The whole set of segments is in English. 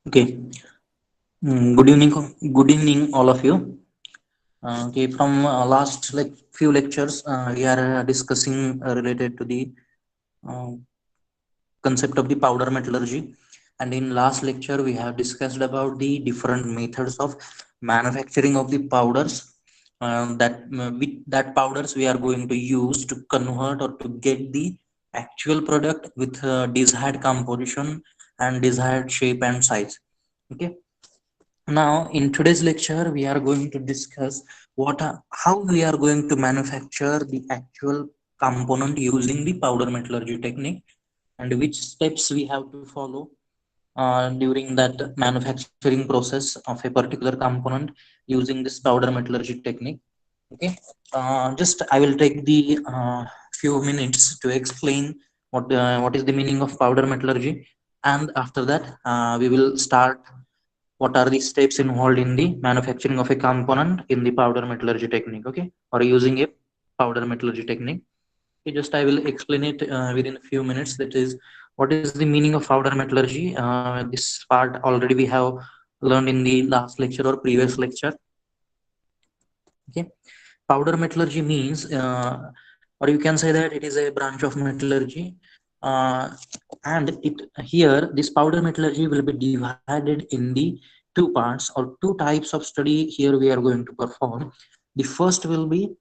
Okay. Good evening. Good evening, all of you. Okay, from last like few lectures, we are discussing related to the uh, concept of the powder metallurgy, and in last lecture we have discussed about the different methods of manufacturing of the powders. With that powders we are going to use to convert or to get the actual product with desired composition and desired shape and size. Okay. Now, in today's lecture, we are going to discuss how we are going to manufacture the actual component using the powder metallurgy technique, and which steps we have to follow during that manufacturing process of a particular component using this powder metallurgy technique. Okay, just I will take the few minutes to explain what is the meaning of powder metallurgy, and after that we will start what are the steps involved in the manufacturing of a component in the powder metallurgy technique, okay, or using a powder metallurgy technique. Okay, just I will explain it within a few minutes. That is, what is the meaning of powder metallurgy? This part already we have learned in the last lecture or previous lecture. Okay, powder metallurgy means, or you can say that it is a branch of metallurgy, uh, and it here this powder metallurgy will be divided in the two parts or two types of study here we are going to perform. The first will be,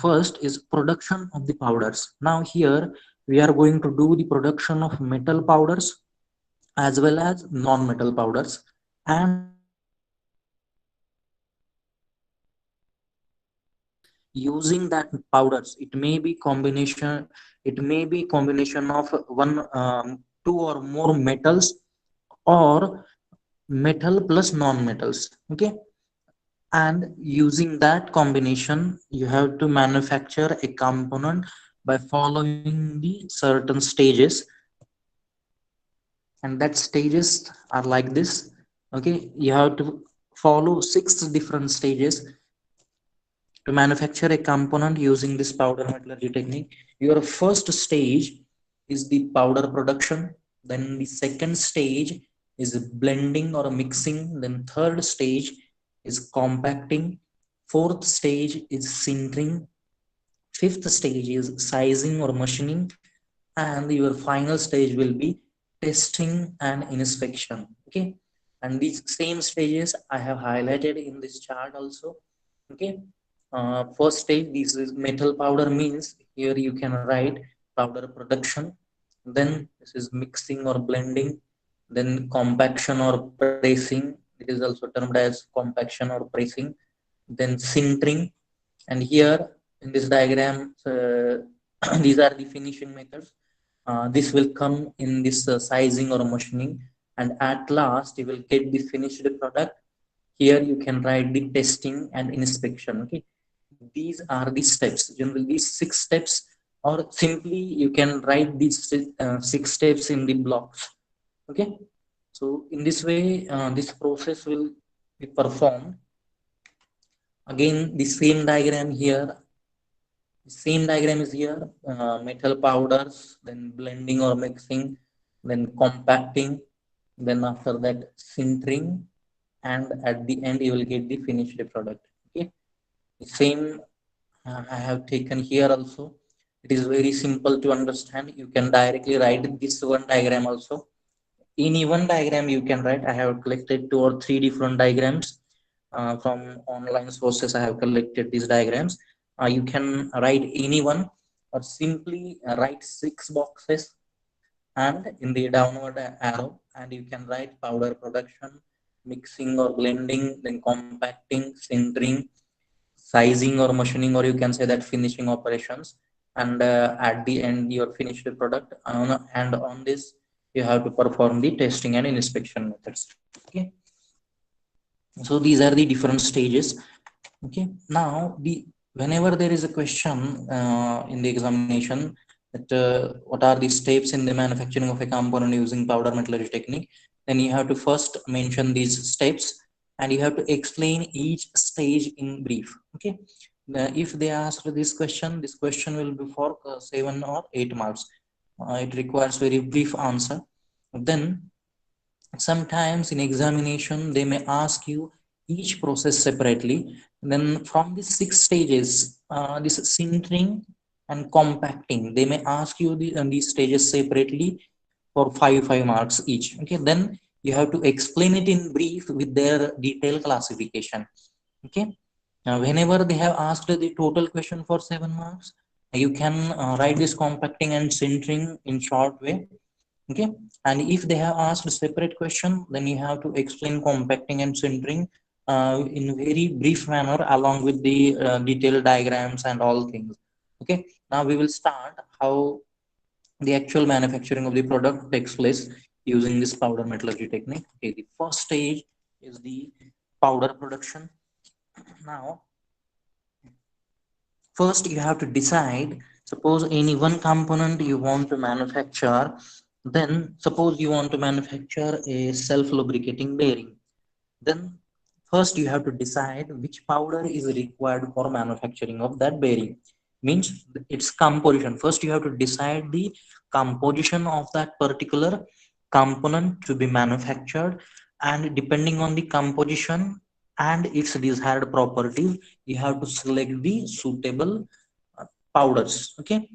first is production of the powders. Now here we are going to do the production of metal powders as well as non-metal powders, and using that powders, it may be combination of one, two or more metals, or metal plus non-metals. Okay, and using that combination you have to manufacture a component by following the certain stages, and that stages are like this. Okay, you have to follow six different stages to manufacture a component using this powder metallurgy technique. Your first stage is the powder production, then the second stage is blending or mixing, then third stage is compacting, fourth stage is sintering, fifth stage is sizing or machining, and your final stage will be testing and inspection. Okay, and these same stages I have highlighted in this chart also. Okay, first stage, this is metal powder, means here you can write powder production, then this is mixing or blending, then compaction or pressing, it is also termed as compaction or pressing, then sintering, and here in this diagram, these are the finishing methods. This will come in this sizing or machining, and at last you will get the finished product. Here you can write the testing and inspection. Okay, these are the steps, generally these six steps, or simply you can write these six steps in the blocks. Okay, so in this way this process will be performed. Again, the same diagram here, the same diagram is here, metal powders, then blending or mixing, then compacting, then after that sintering, and at the end you will get the finished product. Okay, the same I have taken here also. It is very simple to understand. You can directly write this one diagram also. In one diagram you can write. I have collected two or three different diagrams from online sources. I have collected these diagrams. You can write any one, or simply write six boxes and in the downward arrow, and you can write powder production, mixing or blending, then compacting, sintering, sizing or machining, or you can say that finishing operations, and at the end your finished product. And on this you have to perform the testing and inspection methods. Okay, so these are the different stages. Okay, now whenever there is a question in the examination that what are the steps in the manufacturing of a component using powder metallurgy technique, then you have to first mention these steps, and you have to explain each stage in brief. Okay, if they ask this question will be for 7 or 8 marks. It requires very brief answer. Then Sometimes in examination they may ask you each process separately. Then from the six stages, this sintering and compacting, they may ask you these stages separately for 5 marks each. Okay, then you have to explain it in brief with their detailed classification. Okay, now whenever they have asked the total question for 7 marks, you can write this compacting and sintering in short way. Okay, and if they have asked a separate question, then you have to explain compacting and sintering in very brief manner along with the detailed diagrams and all things. Okay, now we will start how the actual manufacturing of the product takes place using this powder metallurgy technique. Okay, the first stage is the powder production. Now first you have to decide, suppose any one component you want to manufacture. Then suppose you want to manufacture a self lubricating bearing. Then first you have to decide which powder is required for manufacturing of that bearing. Means its composition, first you have to decide the composition of that particular component to be manufactured, and depending on the composition and its desired properties, you have to select the suitable powders. Okay,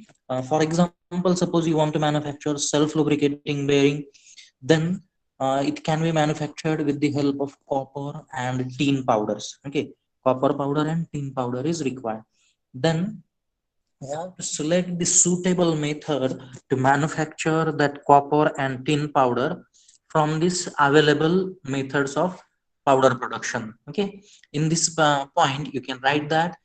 for example, suppose you want to manufacture self lubricating bearing, then it can be manufactured with the help of copper and tin powders. Okay, copper powder and tin powder is required. Then you have to select the suitable method to manufacture that copper and tin powder from this available methods of powder production. Okay, in this point you can write that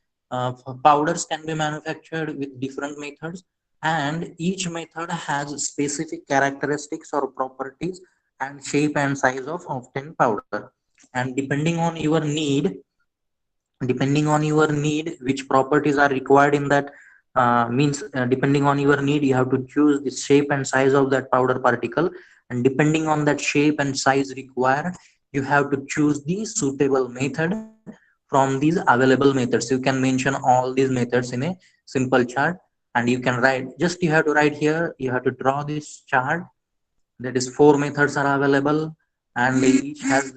powders can be manufactured with different methods, and each method has specific characteristics or properties and shape and size of often powder. And depending on your need which properties are required in that, means depending on your need you have to choose the shape and size of that powder particle, and depending on that shape and size required, you have to choose the suitable method from these available methods. You can mention all these methods in a simple chart, and you can write, just you have to write here, you have to draw this chart. That is, four methods are available, and each has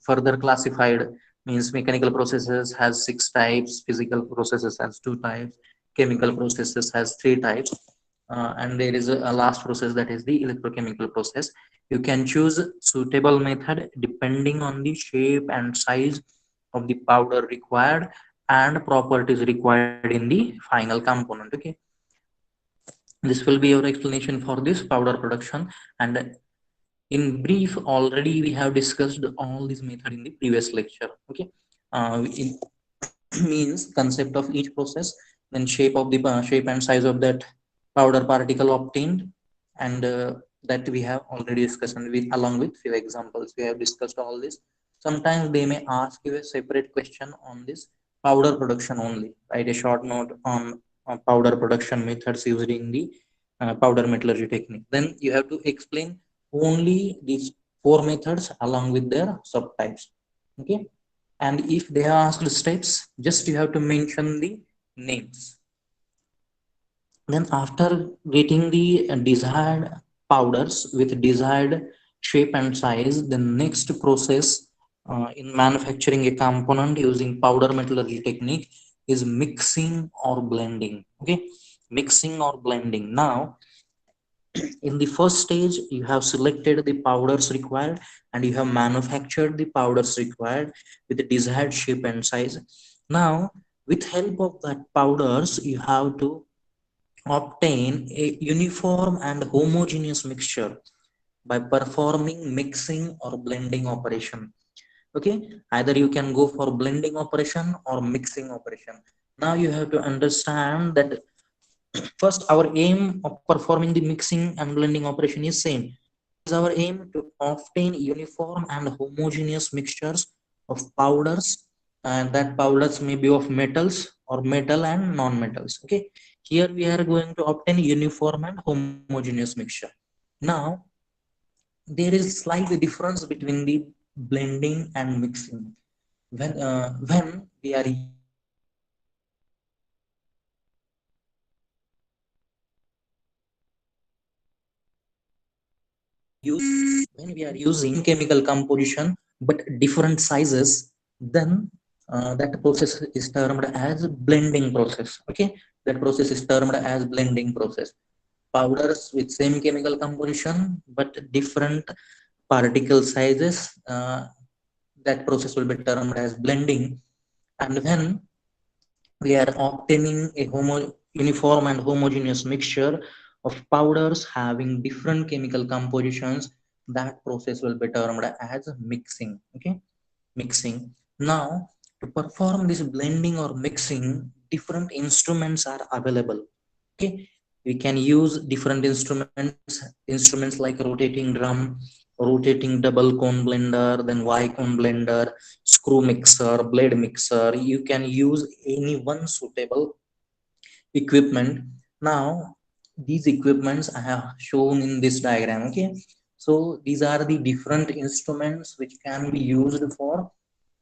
further classified. Means mechanical processes has 6 types, physical processes has 2 types, chemical processes has 3 types, and there is a last process, that is the electrochemical process. You can choose suitable method depending on the shape and size of the powder required and properties required in the final component. Okay, this will be your explanation for this powder production. And in brief, already we have discussed all these method in the previous lecture. Okay, it means concept of each process, then shape and size of that powder particle obtained, and that we have already discussed, and with along with few examples we have discussed all this. Sometimes they may ask you a separate question on this powder production only. Write a short note on powder production methods used in the powder metallurgy technique. Then you have to explain only these four methods along with their subtypes. Okay, and if they are asked steps, just you have to mention the names. Then after getting the desired powders with desired shape and size, the next process in manufacturing a component using powder metallurgy technique is mixing or blending. Okay, mixing or blending. Now in the first stage you have selected the powders required, and you have manufactured the powders required with the desired shape and size. Now with help of that powders you have to obtain a uniform and homogeneous mixture by performing mixing or blending operation. Okay, either you can go for blending operation or mixing operation. Now you have to understand that first our aim of performing the mixing and blending operation is same. What is our aim? To obtain uniform and homogeneous mixtures of powders, and that powders may be of metals or metal and non-metals. Okay, here we are going to obtain uniform and homogeneous mixture. Now there is slight difference between the blending and mixing. When we are using blending operation, then we are going to obtain the powder, that is, we are going to obtain the powder, and we are going to mix that powder. Okay, when we are using mixing operation, then we are going to obtain the mixture. Okay, when we are using blending operation, then we are going to obtain the powder and we are going to mix that powder. Okay, when we are using chemical composition but different sizes, then that process is termed as blending process. Okay, that process is termed as blending process. Powders with same chemical composition but different particle sizes, that process will be termed as blending. And when we are obtaining a uniform and homogeneous mixture of powders having different chemical compositions, that process will be termed as mixing. Okay, mixing. Now, to perform this blending or mixing, different instruments are available. Okay, we can use different instruments like rotating drum, rotating double cone blender, then Y cone blender, screw mixer, blade mixer. You can use any one suitable equipment. Now, these equipments I have shown in this diagram. Okay, so these are the different instruments which can be used for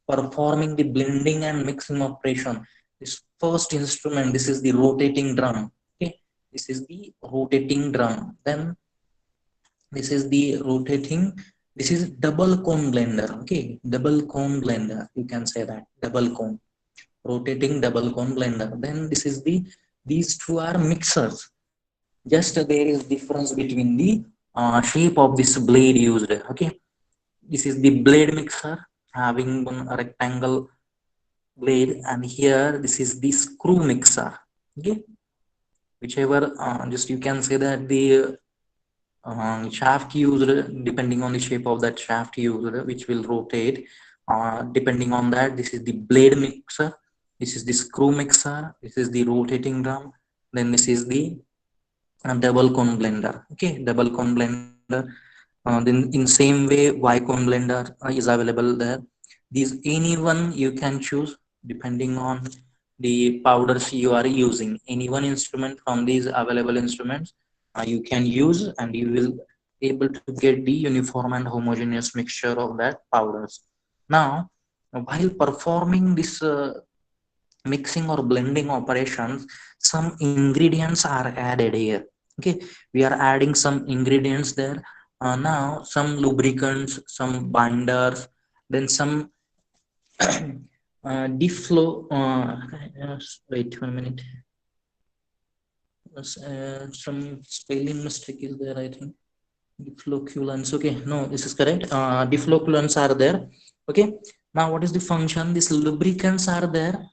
performing the blending and mixing operation. This first instrument, this is the rotating drum. Okay, this is the rotating drum. Then this is the rotating, this is double cone blender. Okay, double cone blender, you can say that, double cone, rotating double cone blender. Then this is the, these two are mixers. Just there is difference between the shape of this blade used. Okay, this is the blade mixer having one rectangle blade, and here this is the screw mixer. Okay, whichever, just you can say that the shaft used, depending on the shape of that shaft used, which will rotate, depending on that, this is the blade mixer, this is the screw mixer, this is the rotating drum, then this is the double cone blender. Okay, double cone blender. Then in same way, Y cone blender is available there. These any one you can choose depending on the powders you are using. Any one instrument from these available instruments you can use, and you will able to get the uniform and homogeneous mixture of that powders. Now, while performing this mixing or blending operations, some ingredients are added here. Okay, we are adding some ingredients there. Now, some lubricants, some binders, then some deflow, wait 1 minute, some spelling mistake is there, I think. Defloculants, okay, no, this is correct. Defloculants are there. Okay, now what is the function? These lubricants are there.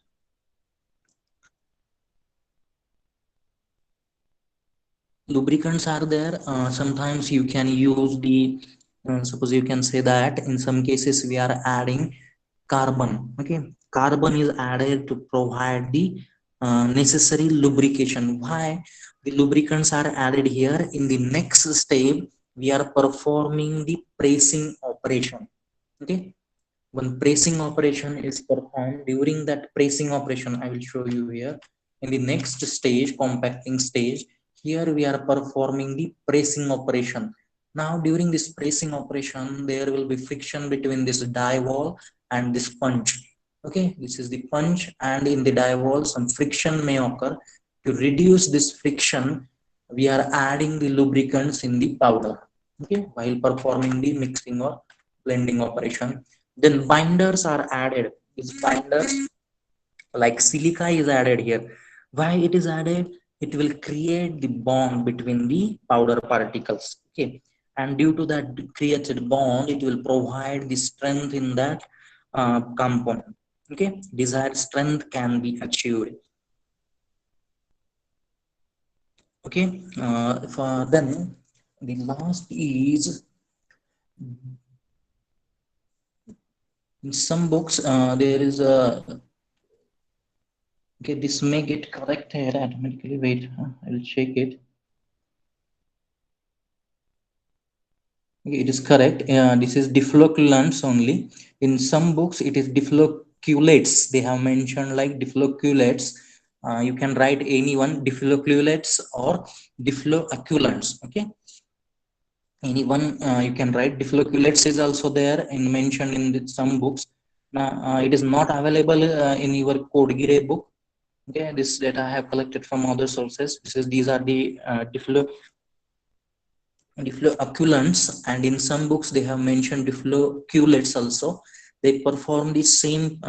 Lubricants are there. Sometimes you can use the, suppose you can say that in some cases we are adding carbon. Okay, carbon is added to provide the necessary lubrication. Why the lubricants are added here? In the next step, we are performing the pressing operation. Okay, when pressing operation is performed, during that pressing operation, I will show you here. In the next stage, compacting stage, here we are performing the pressing operation. Now, during this pressing operation, there will be friction between this die wall and this punch. Okay, this is the punch, and in the die wall some friction may occur. To reduce this friction, we are adding the lubricants in the powder. Okay, while performing the mixing or blending operation. Then binders are added. These binders, like silica is added here. Why it is added? It will create the bond between the powder particles. Okay, and due to that created bond, it will provide the strength in that component. Okay, desired strength can be achieved. Okay, for then the last is, in some books there is a, okay, this may get corrected automatically. Wait, I will check it. Okay, it is correct. This is defloculants only. In some books, it is defloculates. They have mentioned like defloculates. You can write any one, defloculates or defloculants. Okay, any one you can write. Defloculates is also there and mentioned in some books. Now, it is not available in your Codegire book. Okay, this data I have collected from other sources. This is, these are the Difflocculants, and in some books they have mentioned diffloculates also. They perform the same,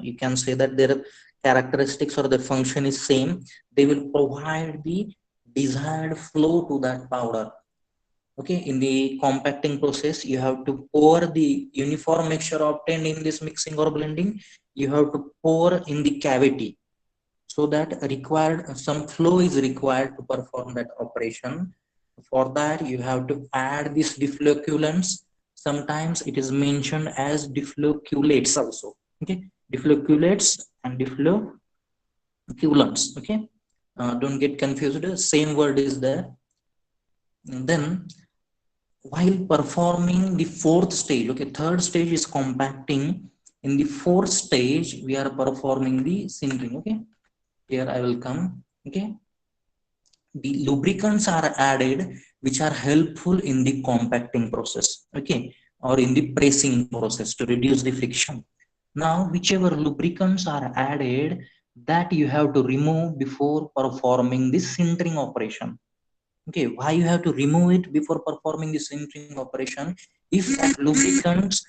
you can say that their characteristics or their function is same. They will provide the desired flow to that powder. Okay, in the compacting process you have to pour the uniform mixture obtained in this mixing or blending, you have to pour in the cavity, so that required some flow is required to perform that operation. For that you have to add these deflocculants. Sometimes it is mentioned as defloculates also. Okay, defloculates and defloculants. Okay, don't get confused, same word is there. And then while performing the fourth stage, okay, third stage is compacting. In the fourth stage we are performing the sintering. Okay, here I will come. Okay, the lubricants are added which are helpful in the compacting process, okay, or in the pressing process to reduce the friction. Now whichever lubricants are added, that you have to remove before performing the sintering operation. Okay, why you have to remove it before performing the sintering operation? If that lubricants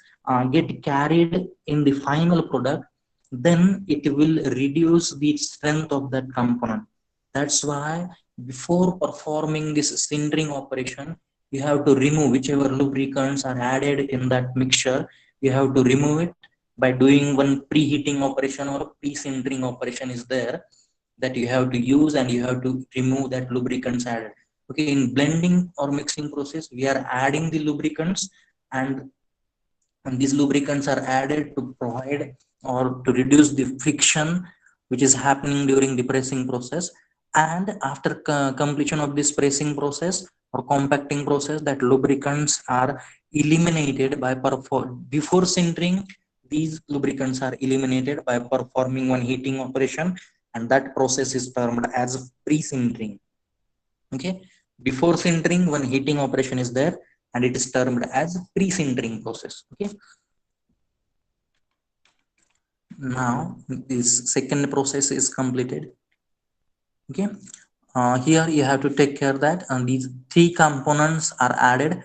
get carried in the final product, then it will reduce the strength of that component. That's why before performing this sintering operation, you have to remove whichever lubricants are added in that mixture. You have to remove it by doing one preheating operation or pre-sintering operation is there, that you have to use, and you have to remove that lubricants added. Okay, in blending or mixing process we are adding the lubricants, and these lubricants are added to provide or to reduce the friction which is happening during the pressing process. And after completion of this pressing process or compacting process, that lubricants are eliminated by before sintering. These lubricants are eliminated by performing one heating operation, and that process is termed as pre-sintering. Okay, before sintering one heating operation is there, and it is termed as pre-sintering process. Okay, now this second process is completed. Okay, here you have to take care that these three components are added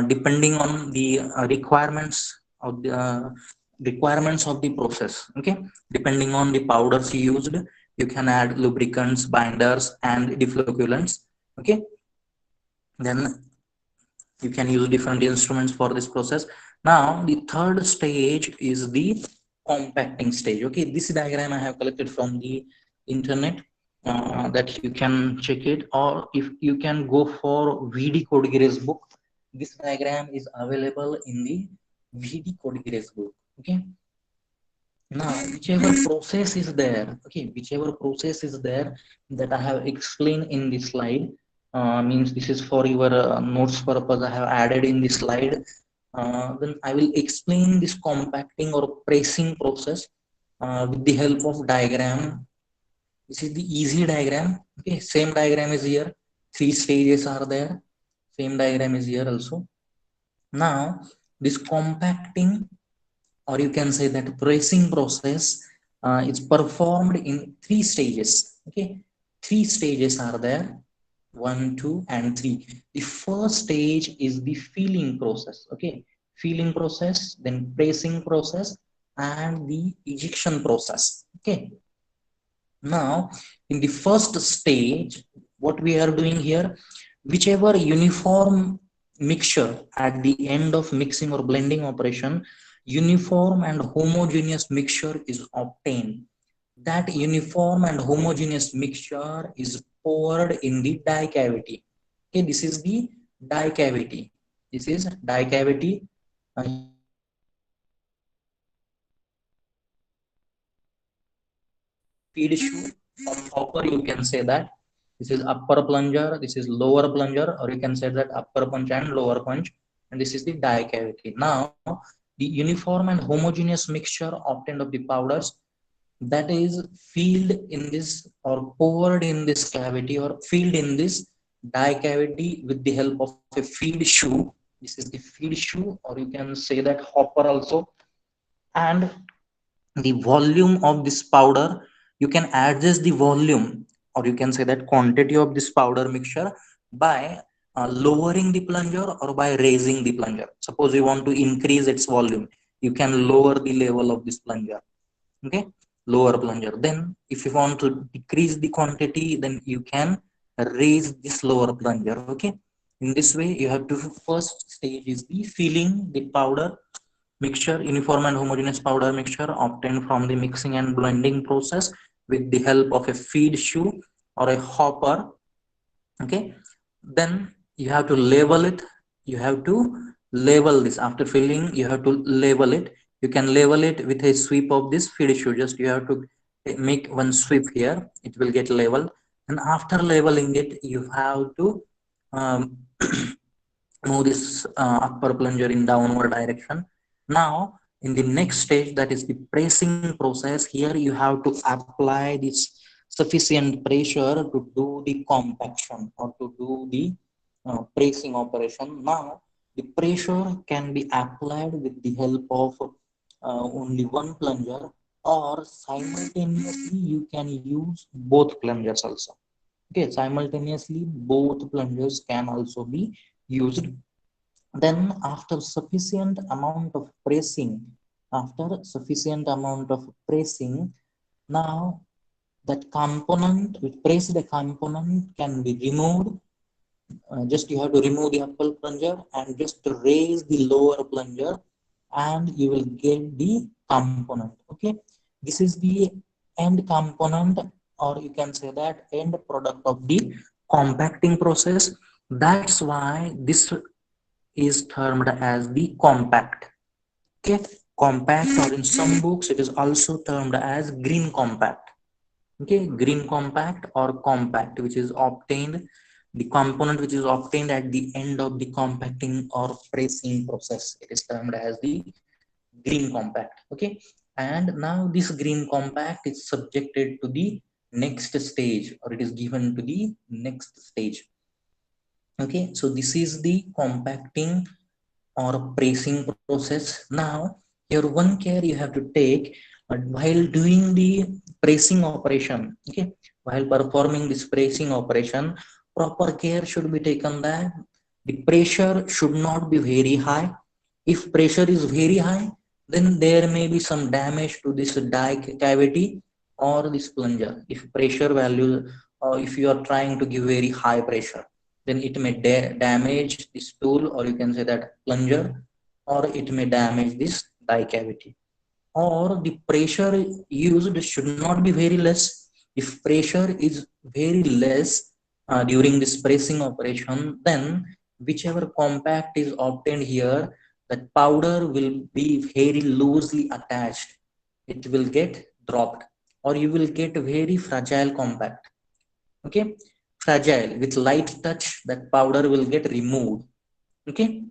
depending on the requirements of the process. Okay, depending on the powders used, you can add lubricants, binders, and deflocculants. Okay, then you can use different instruments for this process. Now the third stage is the compacting stage. Okay, this diagram I have collected from the internet, that you can check it, or if you can go for VD Kodgire's book. This diagram is available in the VD Kodgire's book. Okay, now whichever process is there, okay, whichever process is there that I have explained in this slide, means this is for your notes purpose, I have added in this slide. Then I will explain this compacting or pressing process with the help of diagram. This is the easy diagram. Okay, same diagram is here, three stages are there, same diagram is here also. Now this compacting, or you can say that pressing process, is performed in three stages. Okay, three stages are there, 1, 2, and 3. The first stage is the feeling process. Okay, feeling process, then pressing process, and the ejection process. Okay, now in the first stage what we are doing here, whichever uniform mixture at the end of mixing or blending operation, uniform and homogeneous mixture is obtained. That uniform and homogeneous mixture is poured in the die cavity. Okay, this is the die cavity. This is die cavity. Here you can see that this is the feed shoe or hopper, you can say that. This is upper plunger, this is lower plunger, or you can say that upper punch and lower punch, and this is the die cavity. Now the uniform and homogeneous mixture obtained of the powders, that is filled in this or poured in this cavity or filled in this die cavity with the help of a feed shoe. This is the feed shoe, or you can say that hopper also. And the volume of this powder, you can adjust the volume, or you can say that quantity of this powder mixture by lowering the plunger or by raising the plunger. Suppose you want to increase its volume, you can lower the level of this plunger. Okay, lower plunger. Then if you want to decrease the quantity, then you can raise this lower plunger. Okay, in this way you have to, first stage is the filling the powder mixture, uniform and homogeneous powder mixture obtained from the mixing and blending process with the help of a feed shoe or a hopper. Okay, then you have to label it. You have to label this. After filling, you have to label it. You can label it with a sweep of this feed shoe. Just you have to make one sweep here, it will get labeled. And after labeling it, you have to um, move this upper plunger in downward direction. Now in the next stage, that is the pressing process, here you have to apply this sufficient pressure to do the compaction or to do the pressing operation. Now the pressure can be applied with the help of only one plunger, or simultaneously you can use both plungers also. Okay, simultaneously both plungers can also be used. Then after sufficient amount of pressing, now that component, which pressed component, can be removed. Just you have to remove the upper plunger and just to raise the lower plunger, and you will get the component. Okay, this is the end component, or you can say that end product of the compacting process. That's why this is termed as the compact. Okay, compact, or in some books it is also termed as green compact. Okay, green compact or compact, which is obtained, the component which is obtained at the end of the compacting or pressing process, it is termed as the green compact. Okay, and now this green compact is subjected to the next stage, or it is given to the next stage. Okay, so this is the compacting or pressing process. Now here one care you have to take while doing the pressing operation. Okay, while performing this pressing operation, proper care should be taken that the pressure should not be very high. If pressure is very high, then there may be some damage to this die cavity or this plunger. If pressure value, if you are trying to give very high pressure, then it may damage this tool, or you can say that plunger, or it may damage this die cavity. Or the pressure used should not be very less. If pressure is very less during this pressing operation, then whichever compact is obtained here, that powder will be very loosely attached, it will get dropped, or you will get very fragile compact. Okay, fragile, with light touch that powder will get removed. Okay,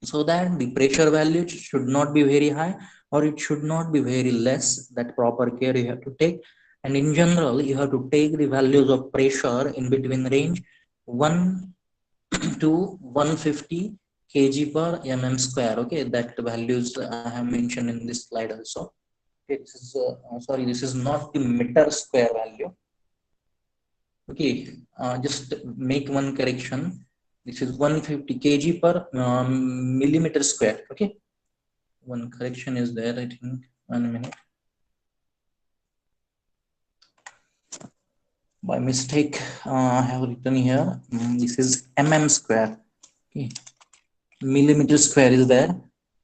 so that the pressure value should not be very high, or it should not be very less. That proper care you have to take. And in general, you have to take the values of pressure in between range 1 to 150 kg per mm square. Okay, that values I have mentioned in this slide also. Okay, this is sorry, this is not the meter square value. Okay, just make one correction. This is 150 kg per millimeter square. Okay, one correction is there, I think. 1 minute, by mistake I have written here, this is mm square. Okay, millimeter square is there,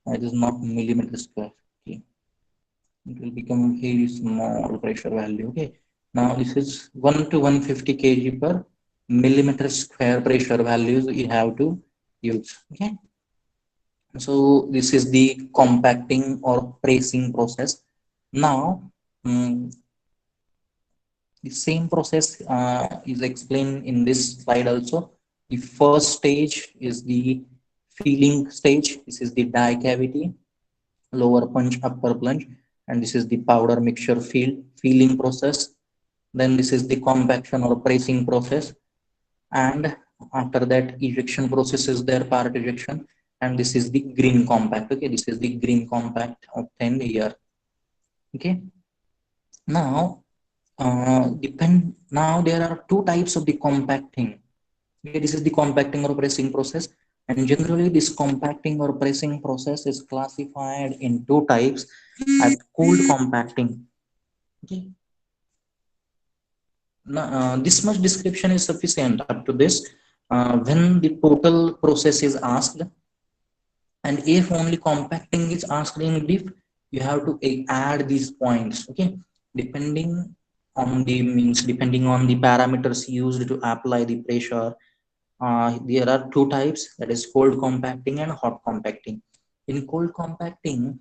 it is not millimeter square. Okay, it will become very small pressure value. Okay, now this is 1 to 150 kg per millimeter square pressure values you have to use. Okay, so this is the compacting or pressing process. Now the same process is explained in this slide also. The first stage is the filling stage. This is the die cavity, lower punch, upper plunge, and this is the powder mixture filling process. Then this is the compaction or pressing process, and after that ejection process is there, part ejection, and this is the green compact. Okay, this is the green compact obtained here. Okay, now now there are two types of the compacting. Okay, this is the compacting or pressing process. And generally, this compacting or pressing process is classified in two types as cold compacting. Okay, now, this much description is sufficient up to this. When the total process is asked, and if only compacting is asked in diff, you have to add these points. Okay, depending depending on the parameters used to apply the pressure. There are two types, that is cold compacting and hot compacting. In cold compacting,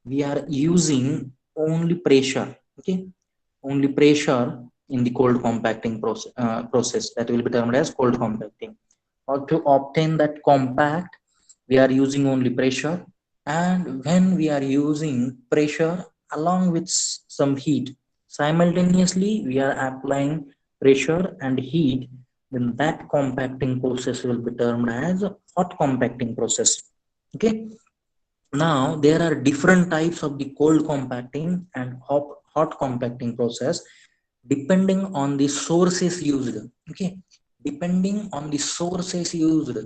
we are using only pressure. Okay, only pressure in the cold compacting process, that will be termed as cold compacting. Or to obtain that compact, we are using only pressure. And when we are using pressure along with some heat, simultaneously we are applying pressure and heat, then that compacting process will be termed as hot compacting process. Okay, now there are different types of the cold compacting and hot compacting process depending on the sources used. Okay, depending on the sources used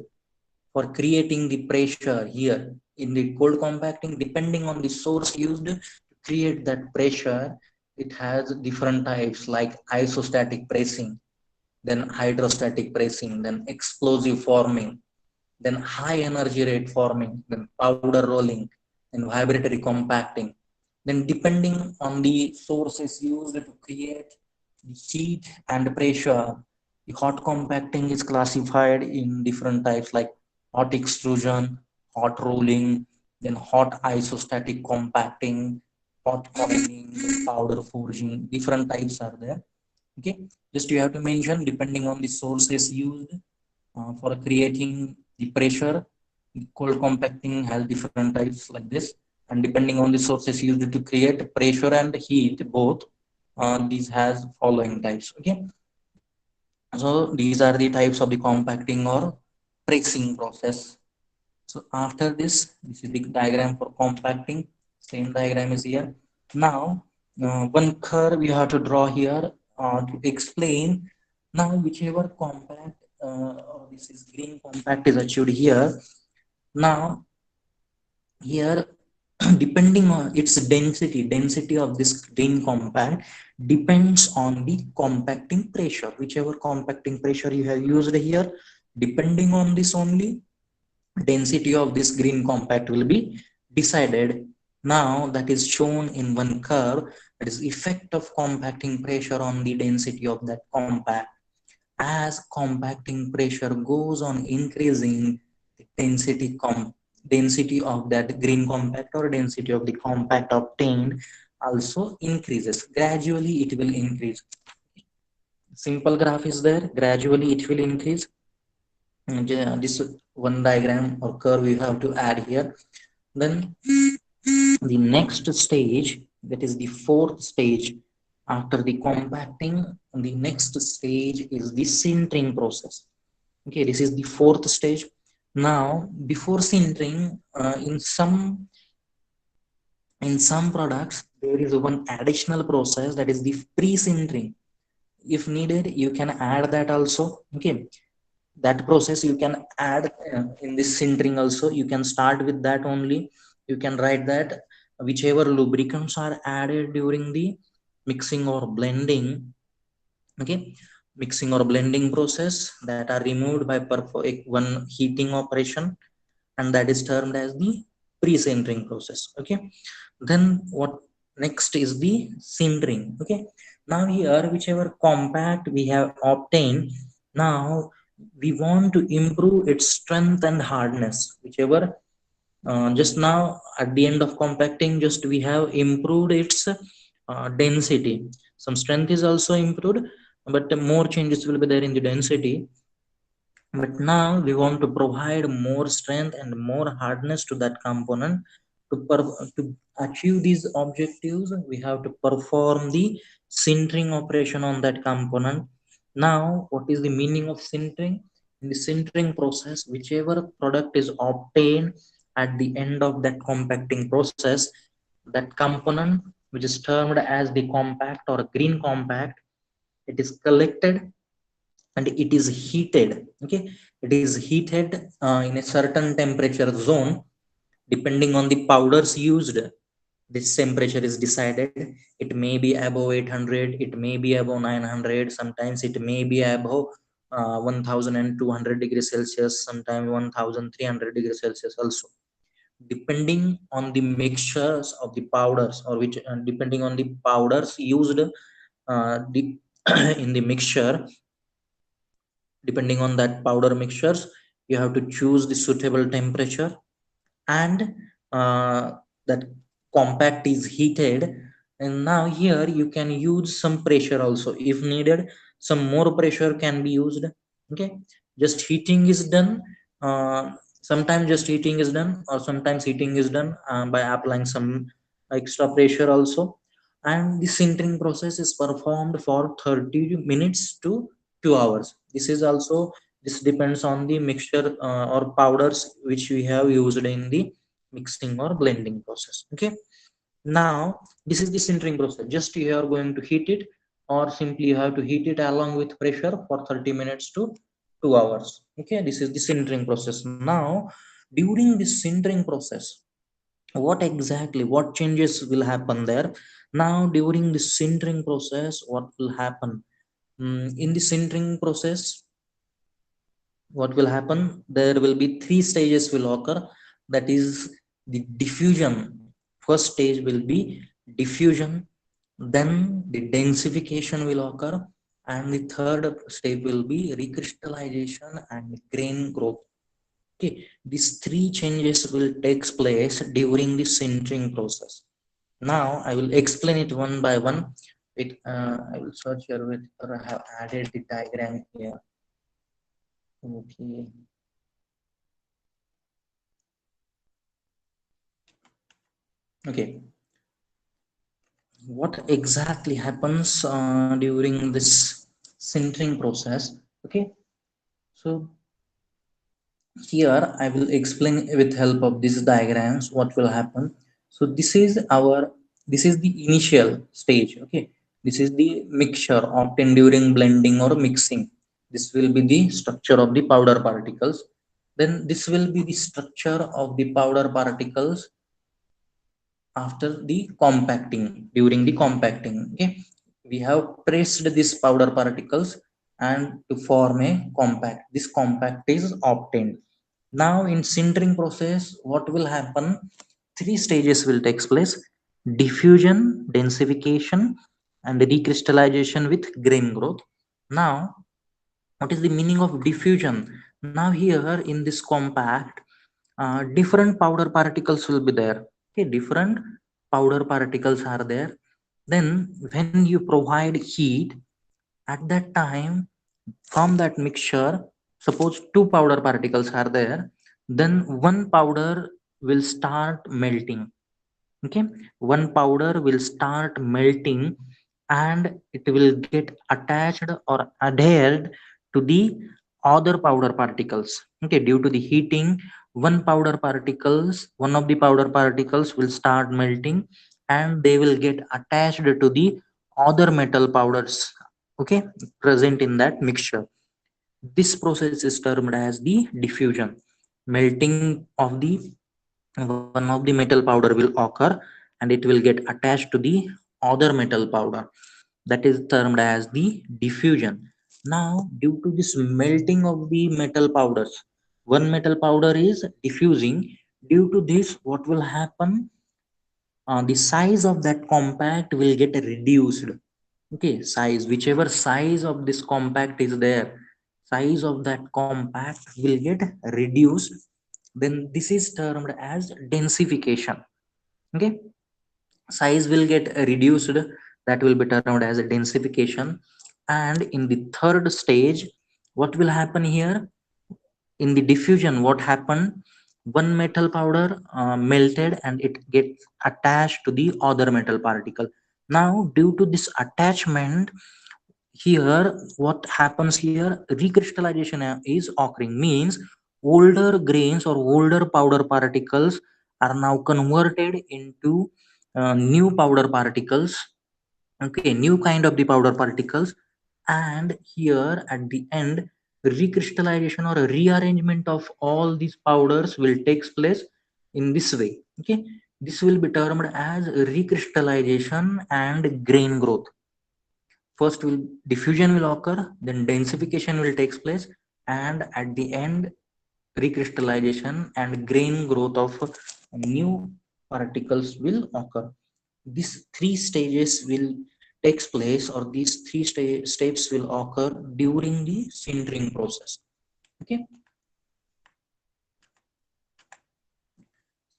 for creating the pressure here in the cold compacting, depending on the source used to create that pressure, it has different types like isostatic pressing, then hydrostatic pressing, then explosive forming, then high energy rate forming, then powder rolling, and vibratory compacting. Then depending on the sources used to create the heat and pressure, the hot compacting is classified in different types like hot extrusion, hot rolling, then hot isostatic compacting, hot coiling, powder forging. Different types are there. Okay, just you have to mention depending on the sources used for creating the pressure. Cold compacting has different types like this, and depending on the sources used to create pressure and heat both, these has following types. Okay, so these are the types of the compacting or pressing process. So after this is the diagram for compacting. Same diagram is here. Now, one curve you have to draw here to explain. Now, whichever compact or this is green compact is achieved here. Now, here, depending on its density of this green compact depends on the compacting pressure. Whichever compacting pressure you have used here, depending on this only, density of this green compact will be decided. Now that is shown in one curve, that is effect of compacting pressure on the density of that compact. As compacting pressure goes on increasing, the density of that green compact or density of the compact obtained also increases. Gradually it will increase. Simple graph is there, gradually it will increase. And, this one diagram or curve you have to add here. Then the next stage, that is the fourth stage after the compacting, the next stage is the sintering process. Okay, this is the fourth stage. Now before sintering, in some products there is one additional process, that is the pre-sintering. If needed, you can add that also. Okay, that process you can add in this sintering also. You can start with that only. You can write that whichever lubricants are added during the mixing or blending. Okay, mixing or blending process that are removed by one heating operation, and that is termed as the pre-sintering process. Okay, then what next is the sintering. Okay, now here whichever compact we have obtained, now we want to improve its strength and hardness. Whichever just now at the end of compacting, just we have improved its density. Some strength is also improved, but more changes will be there in the density. But now we want to provide more strength and more hardness to that component. To achieve these objectives, we have to perform the sintering operation on that component. Now what is the meaning of sintering? In the sintering process, whichever product is obtained at the end of that compacting process, that component which is termed as the compact or green compact, it is collected and it is heated. Okay, it is heated in a certain temperature zone. Depending on the powders used, this temperature is decided. It may be above 800, it may be above 900, sometimes it may be above 1200 degrees celsius, sometimes 1300 degrees celsius also, depending on the mixtures of the powders, or which depending on the powders used the in the mixture. Depending on that powder mixtures, you have to choose the suitable temperature, and that compact is heated. And now here you can use some pressure also if needed. Some more pressure can be used. Okay, just heating is done. uh, Sometimes just heating is done, or sometimes heating is done by applying some extra pressure also. And the sintering process is performed for 30 minutes to 2 hours. This is also, this depends on the mixture or powders which we have used in the mixing or blending process. Okay, now this is the sintering process. Just you are going to heat it, or simply you have to heat it along with pressure for 30 minutes to 2 hours. Okay, this is the sintering process. Now during this sintering process, what exactly, what changes will happen there? Now during the sintering process, what will happen? In the sintering process, what will happen? There will be three stages will occur. That is the diffusion. First stage will be diffusion, then the densification will occur, and the third step will be recrystallization and grain growth. Okay, these three changes will take place during the sintering process. Now I will explain it one by one. I will search here with, or I have added the diagram here. Okay. Okay, what exactly happens during this sintering process? Okay, so here I will explain with help of these diagrams what will happen. So this is our, this is the initial stage. Okay, this is the mixture obtained during blending or mixing. This will be the structure of the powder particles. Then this will be the structure of the powder particles after the compacting. During the compacting, okay, we have pressed these powder particles and to form a compact. This compact is obtained. Now in sintering process, what will happen? Three stages will take place: diffusion, densification, and recrystallization with grain growth. Now what is the meaning of diffusion? Now here in this compact, different powder particles will be there. Okay, different powder particles are there. Then when you provide heat, at that time, from that mixture, suppose two powder particles are there, then one powder will start melting. Okay, one powder will start melting, and it will get attached or adhered to the other powder particles. Okay, due to the heating, one of the powder particles will start melting, and they will get attached to the other metal powders, okay, present in that mixture. This process is termed as the diffusion. Melting of the one of the metal powder will occur, and it will get attached to the other metal powder. That is termed as the diffusion. Now due to this melting of the metal powders, one metal powder is diffusing. Due to this, what will happen? The size of that compact will get reduced. Okay, size, whichever size of this compact is there, size of that compact will get reduced. Then this is termed as densification. Okay, size will get reduced, that will be termed as a densification. And in the third stage, what will happen here? In the diffusion, what happened? One metal powder melted, and it gets attached to the other metal particle. Now due to this attachment, here what happens here, recrystallization is occurring. Means older grains or older powder particles are now converted into new powder particles. Okay, new kind of the powder particles. and here at the end, recrystallization or a rearrangement of all these powders will takes place in this way. Okay, this will be termed as recrystallization and grain growth. First will diffusion will occur, then densification will takes place, and at the end recrystallization and grain growth of new particles will occur. These three stages will takes place, or these three steps will occur during the sintering process. Okay,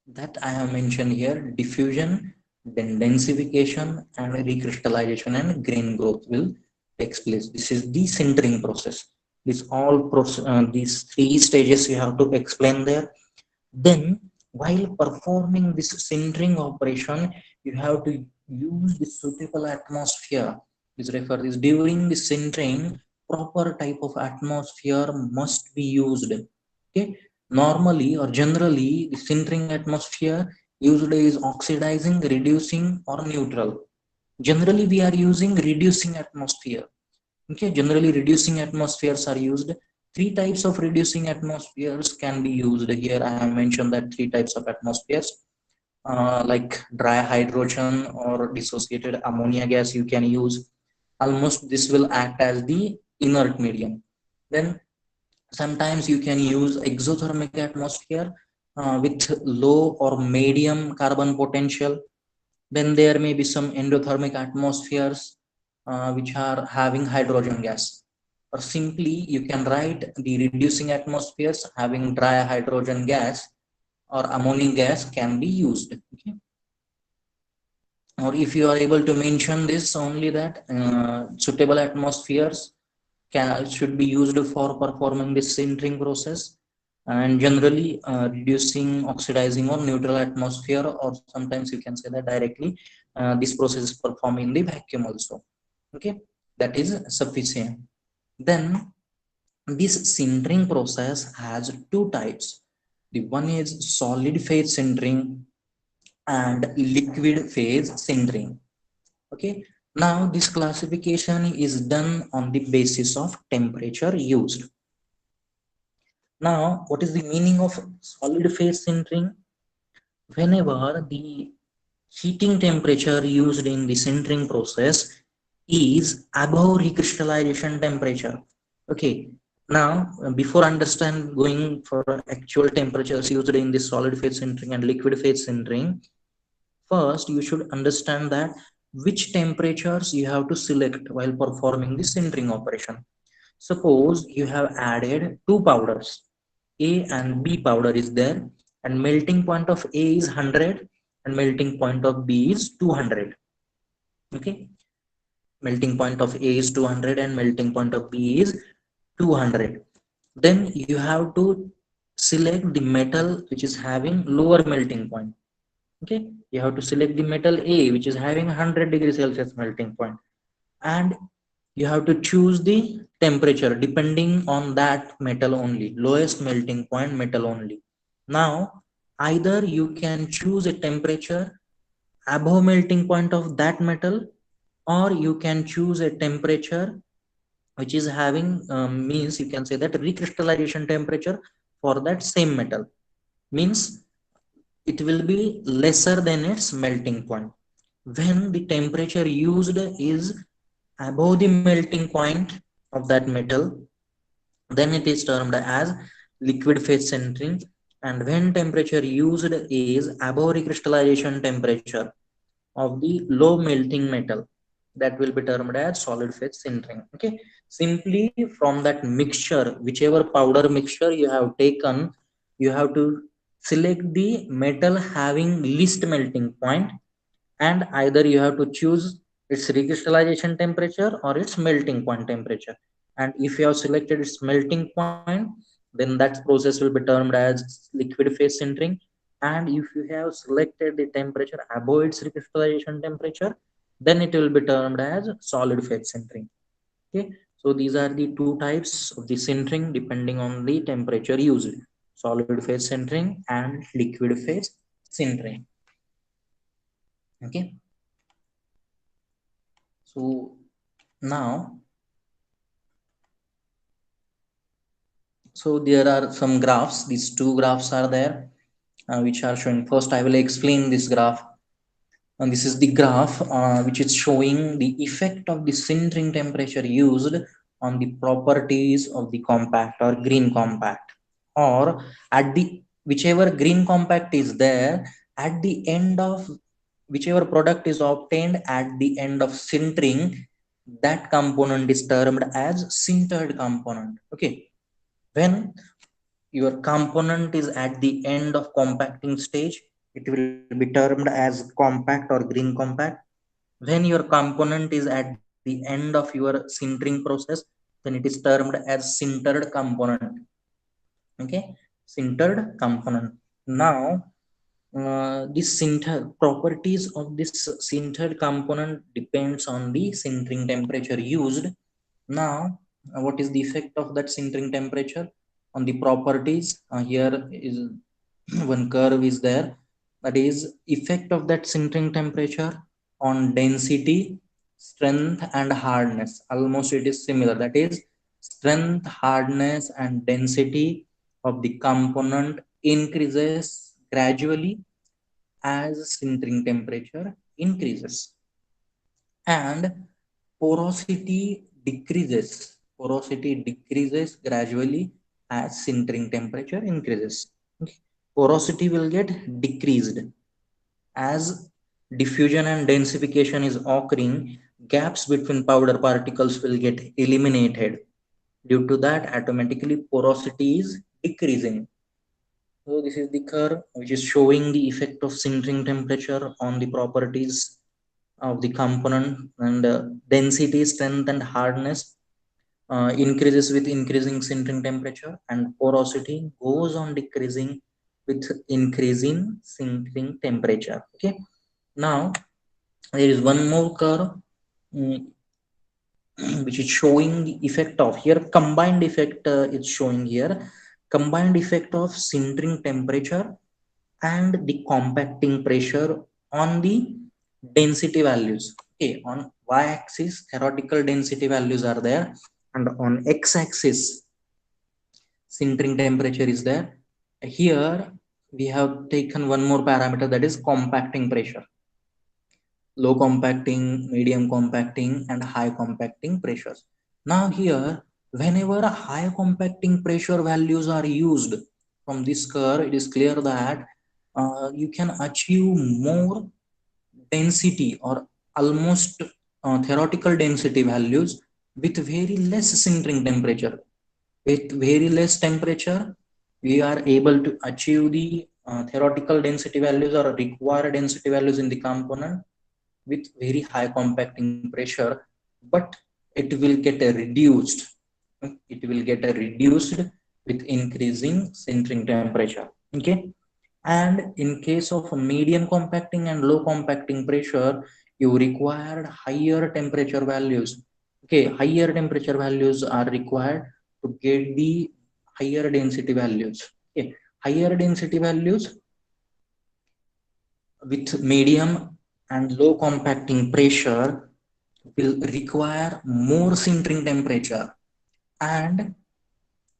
that I have mentioned here: diffusion, then densification, and recrystallization and grain growth will takes place. This is the sintering process. These three stages you have to explain there. Then, while performing this sintering operation, you have to use the suitable atmosphere. This refer this during the sintering, proper type of atmosphere must be used. Okay, normally or generally, the sintering atmosphere used is oxidizing, reducing, or neutral. Generally, we are using reducing atmosphere. Okay, generally reducing atmospheres are used. Three types of reducing atmospheres can be used here. I have mentioned that three types of atmospheres, like dry hydrogen or dissociated ammonia gas you can use. Almost this will act as the inert medium. Then sometimes you can use exothermic atmosphere with low or medium carbon potential. Then there may be some endothermic atmospheres which are having hydrogen gas. Or simply you can write the reducing atmospheres having dry hydrogen gas or ammonia gas can be used. Okay, or if you are able to mention this only, that suitable atmospheres should be used for performing this sintering process, and generally reducing, oxidizing, or neutral atmosphere, or sometimes you can say that directly this process is performed in the vacuum also. Okay, that is sufficient. Then this sintering process has two types. The one is solid phase sintering and liquid phase sintering. Okay, now this classification is done on the basis of temperature used. Now, what is the meaning of solid phase sintering? Whenever the heating temperature used in the sintering process is above recrystallization temperature. Okay, now before understand going for actual temperatures used in the solid phase sintering and liquid phase sintering, first you should understand that which temperatures you have to select while performing the sintering operation. Suppose you have added two powders, A and B powder is there, and melting point of A is 100 and melting point of B is 200. Okay, melting point of A is 200 and melting point of B is 200. Then you have to select the metal which is having lower melting point. Okay, you have to select the metal A which is having 100 degrees Celsius melting point, and you have to choose the temperature depending on that metal only, lowest melting point metal only. Now either you can choose a temperature above melting point of that metal, or you can choose a temperature which is having means you can say that recrystallization temperature for that same metal, means it will be lesser than its melting point. When the temperature used is above the melting point of that metal, then it is termed as liquid phase sintering. And when temperature used is above recrystallization temperature of the low melting metal, that will be termed as solid phase sintering. Okay, simply from that mixture, whichever powder mixture you have taken, you have to select the metal having least melting point, and either you have to choose its recrystallization temperature or its melting point temperature. And if you have selected its melting point, then that process will be termed as liquid phase sintering. And if you have selected the temperature above its recrystallization temperature, then it will be termed as solid phase sintering. Okay, so these are the two types of the sintering depending on the temperature used: solid phase sintering and liquid phase sintering. Okay, so now So there are some graphs. These two graphs are there, which are showing. First I will explain this graph. And this is the graph which is showing the effect of the sintering temperature used on the properties of the compact or green compact, or at the whichever green compact is there, at the end of whichever product is obtained at the end of sintering, that component is termed as sintered component. Okay, when your component is at the end of compacting stage, it will be termed as compact or green compact. When your component is at the end of your sintering process, then it is termed as sintered component. Okay, sintered component. Now this sinter properties of this sintered component depends on the sintering temperature used. Now what is the effect of that sintering temperature on the properties? Here is one curve is there, that is effect of that sintering temperature on density, strength and hardness. Almost it is similar, that is strength, hardness and density of the component increases gradually as sintering temperature increases, and porosity decreases. Porosity decreases gradually as sintering temperature increases. Okay. Porosity will get decreased as diffusion and densification is occurring. Gaps between powder particles will get eliminated. Due to that, automatically porosity is decreasing. So this is the curve which is showing the effect of sintering temperature on the properties of the component, and density, strength and hardness increases with increasing sintering temperature, and porosity goes on decreasing with increasing sintering temperature. Okay, now there is one more curve, mm, which is showing the effect of here combined effect. It's showing here combined effect of sintering temperature and the compacting pressure on the density values. Okay, on y-axis theoretical density values are there, and on x-axis sintering temperature is there. Here we have taken one more parameter, that is compacting pressure. Low compacting, medium compacting and high compacting pressures. Now here, whenever high compacting pressure values are used, from this curve it is clear that you can achieve more density or almost theoretical density values with very less sintering temperature. With very less temperature, we are able to achieve the theoretical density values or required density values in the component with very high compacting pressure, but it will get reduced. It will get reduced with increasing sintering temperature. Okay, and in case of medium compacting and low compacting pressure, you required higher temperature values. Okay, higher temperature values are required to get the higher density values. Okay, higher density values with medium and low compacting pressure will require more sintering temperature, and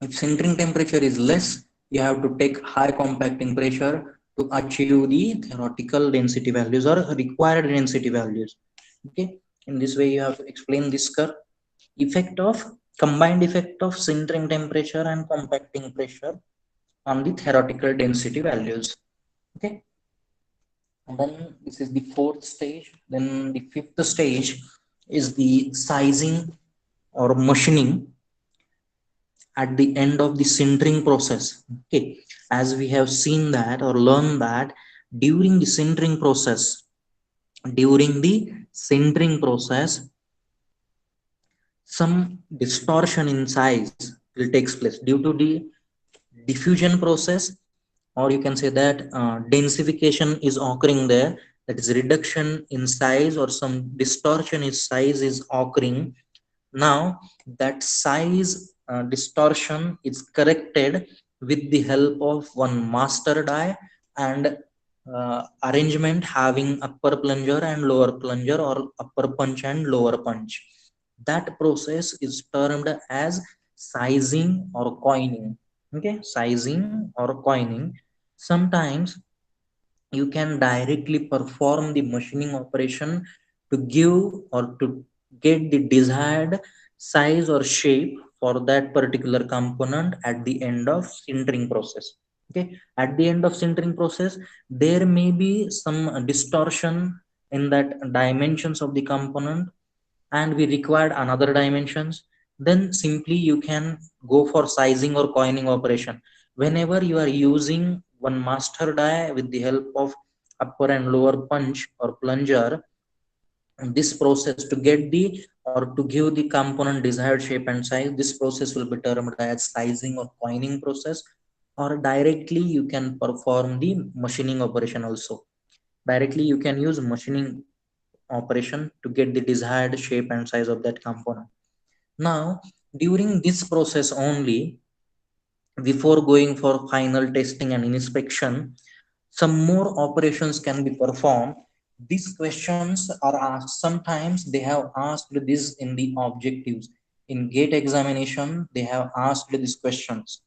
if sintering temperature is less, you have to take high compacting pressure to achieve the theoretical density values or required density values. Okay, in this way you have to explain this curve. Effect of combined effect of sintering temperature and compacting pressure on the theoretical density values. Okay, and then this is the fourth stage. Then the fifth stage is the sizing or machining at the end of the sintering process. Okay, as we have seen that or learned that during the sintering process, during the sintering process, some distortion in size will take place due to the diffusion process, or you can say that densification is occurring there, that is reduction in size or some distortion in size is occurring. Now that size distortion is corrected with the help of one master die and arrangement having upper plunger and lower plunger, or upper punch and lower punch. That process is termed as sizing or coining. Okay, sizing or coining. Sometimes you can directly perform the machining operation to give or to get the desired size or shape for that particular component at the end of sintering process. Okay, at the end of sintering process there may be some distortion in that dimensions of the component, and we required another dimensions. Then simply you can go for sizing or coining operation. Whenever you are using one master die with the help of upper and lower punch or plunger, this process to get the or to give the component desired shape and size, this process will be termed as sizing or coining process. Or directly you can perform the machining operation also. Directly you can use machining operation to get the desired shape and size of that component. Now, during this process only, before going for final testing and inspection, some more operations can be performed. These questions are asked. Sometimes they have asked this in the objectives. In gate examination, they have asked these questions.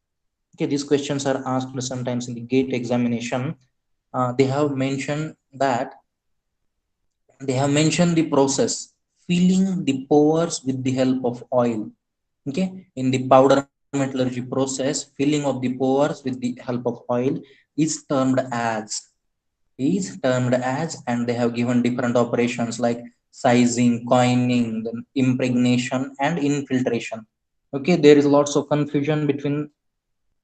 Okay, these questions are asked sometimes in the gate examination. They have mentioned that they have mentioned the process filling the pores with the help of oil. Okay, in the powder metallurgy process, filling of the pores with the help of oil is termed as and they have given different operations like sizing, coining, then impregnation and infiltration. Okay, there is lots of confusion between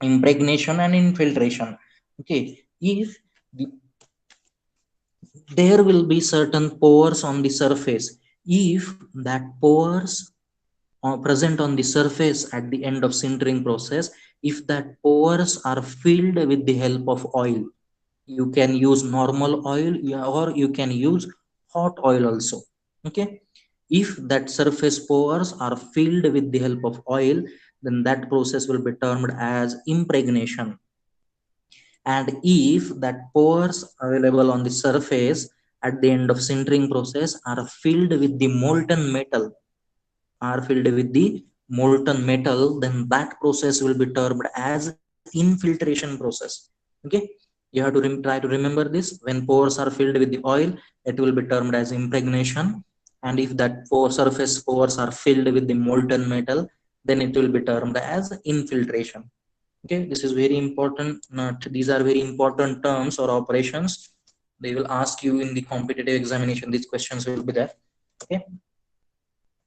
impregnation and infiltration. Okay, if the, there will be certain pores on the surface. If that pores present on the surface at the end of sintering process, if that pores are filled with the help of oil, you can use normal oil, or you can use hot oil also. Okay, if that surface pores are filled with the help of oil, then that process will be termed as impregnation. And if that pores available on the surface at the end of sintering process are filled with the molten metal, then that process will be termed as infiltration process. Okay, you have to try to remember this. When pores are filled with the oil, it will be termed as impregnation. And if that surface pores are filled with the molten metal, then it will be termed as infiltration. Okay, this is very important. These are very important terms or operations. They will ask you in the competitive examination. These questions will be there. Okay,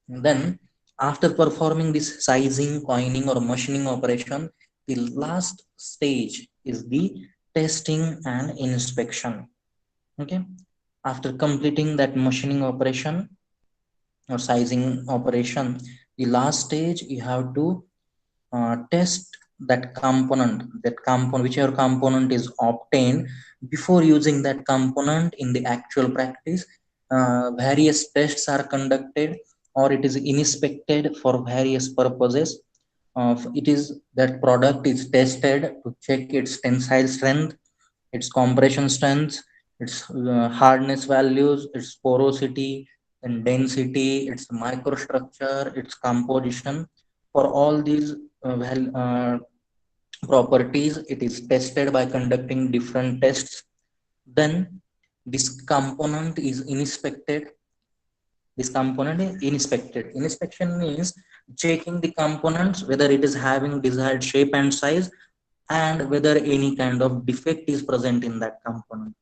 and then after performing this sizing, coining, or machining operation, the last stage is the testing and inspection. Okay, after completing that machining operation or sizing operation, the last stage you have to test that component, whichever component is obtained. Before using that component in the actual practice, various tests are conducted, or it is inspected for various purposes. It is that product is tested to check its tensile strength, its compression strength, its hardness values, its porosity and density, its microstructure, its composition. For all these properties, it is tested by conducting different tests. Then this component is inspected. Inspection means checking the components whether it is having desired shape and size, and whether any kind of defect is present in that component.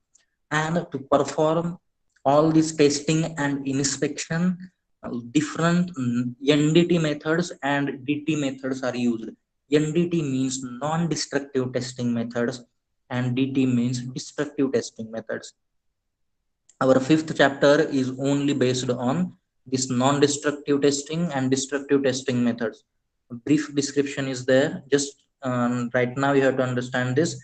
And to perform all this testing and inspection, different NDT methods and DT methods are used. NDT means non-destructive testing methods, and DT means destructive testing methods. Our fifth chapter is only based on this non-destructive testing and destructive testing methods. A brief description is there. Just right now you have to understand this.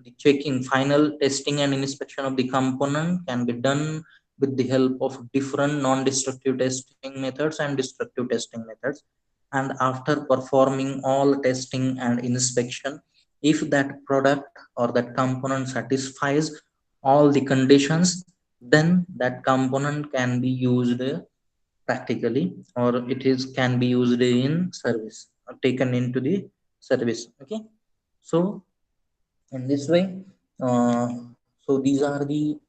The checking, final testing and inspection of the component can be done with the help of different non-destructive testing methods and destructive testing methods. And after performing all testing and inspection, if that product or that component satisfies all the conditions, then that component can be used practically, or it is can be used in service or taken into the service. Okay, So in this way, uh, so these are the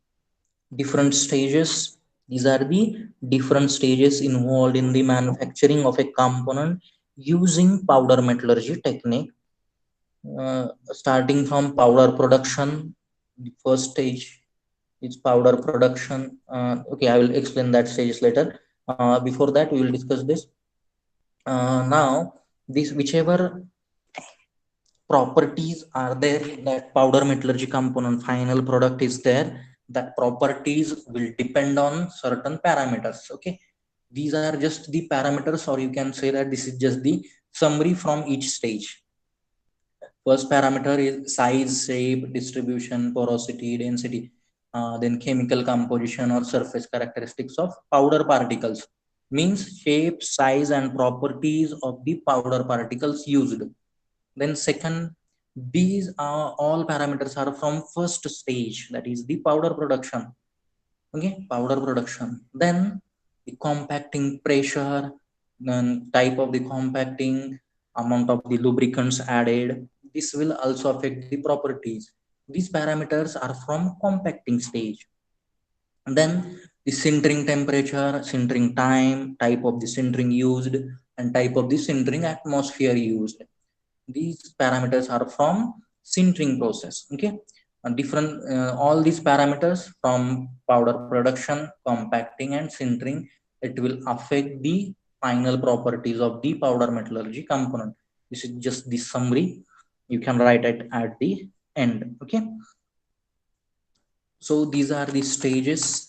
different stages. These are the different stages involved in the manufacturing of a component using powder metallurgy technique. Starting from powder production, the first stage is powder production. Okay, I will explain that stages later. Before that, we will discuss this. Now, this whichever properties are there in that powder metallurgy component final product is there, that properties will depend on certain parameters. Okay, these are just the parameters, or you can say that this is just the summary from each stage. First parameter is size, shape, distribution, porosity, density, then chemical composition or surface characteristics of powder particles. Means shape, size, and properties of the powder particles used. Then second, these are all parameters are from first stage, that is the powder production. Okay, powder production. Then the compacting pressure, then type of the compacting, amount of the lubricants added, this will also affect the properties. These parameters are from compacting stage. And then the sintering temperature, sintering time, type of the sintering used, and type of the sintering atmosphere used. These parameters are from sintering process. Okay, different all these parameters from powder production, compacting, and sintering, it will affect the final properties of the powder metallurgy component. This is just the summary, you can write it at the end. Okay, so these are the stages.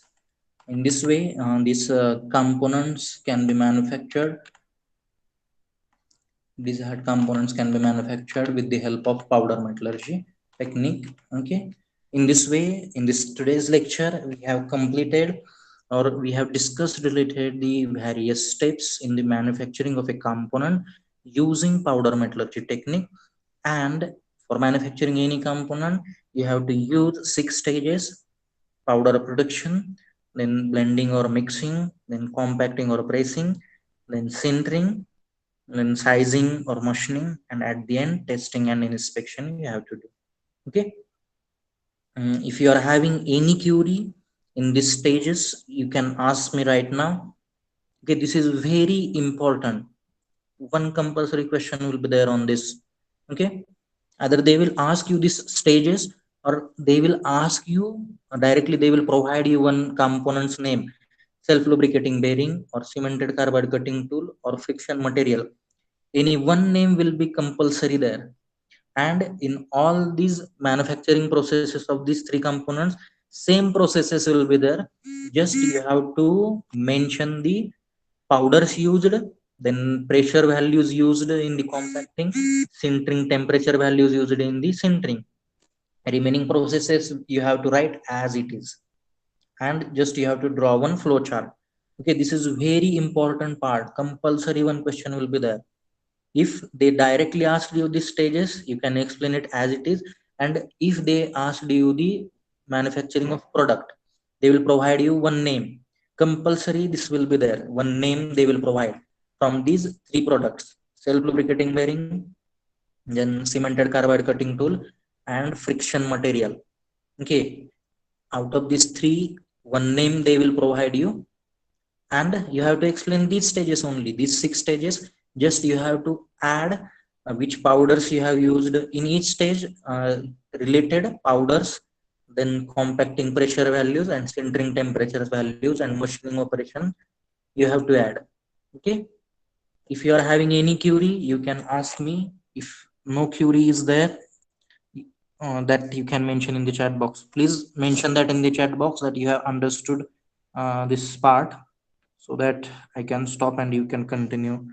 In this way, these components can be manufactured. These hard components can be manufactured with the help of powder metallurgy technique. Okay. In this way, in this today's lecture, we have completed, or we have discussed related the various steps in the manufacturing of a component using powder metallurgy technique. And for manufacturing any component, you have to use 6 stages: powder production, then blending or mixing, then compacting or pressing, then sintering, then sizing or machining, and at the end testing and inspection you have to do. Okay. If you are having any query in these stages, you can ask me right now. Okay, this is very important. One compulsory question will be there on this. Okay, either they will ask you these stages, or they will ask you directly, they will provide you one component's name: self lubricating bearing, or cemented carbide cutting tool, or friction material. Any one name will be compulsory there. And in all these manufacturing processes of these three components, same processes will be there. Just you have to mention the powders used, then pressure values used in the compacting, sintering temperature values used in the sintering. Remaining processes you have to write as it is, and just you have to draw one flow chart. Okay, this is very important part, compulsory one question will be there. If they directly asked you the stages, you can explain it as it is. And if they asked you the manufacturing of product, they will provide you one name. Compulsory this will be there, one name they will provide from these three products: self lubricating bearing, then cemented carbide cutting tool, and friction material. Okay, out of these three, one name they will provide you, and you have to explain these stages only, these 6 stages. Just you have to add which powders you have used in each stage, related powders, then compacting pressure values and sintering temperature values and machining operation you have to add. Okay, if you are having any query, you can ask me. If no query is there, that you can mention in the chat box. Please mention that in the chat box that you have understood this part, so that I can stop and you can continue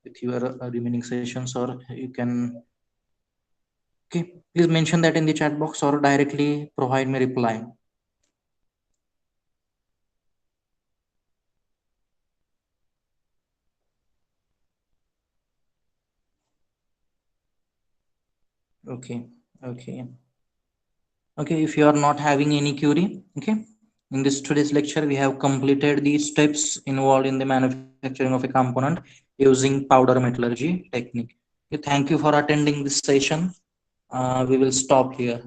with your remaining sessions, or you can. Okay, please mention that in the chat box or directly provide me reply. Okay, okay, okay. If you are not having any query, okay. In this today's lecture, we have completed the steps involved in the manufacturing of a component using powder metallurgy technique. Okay, thank you for attending this session. we will stop here.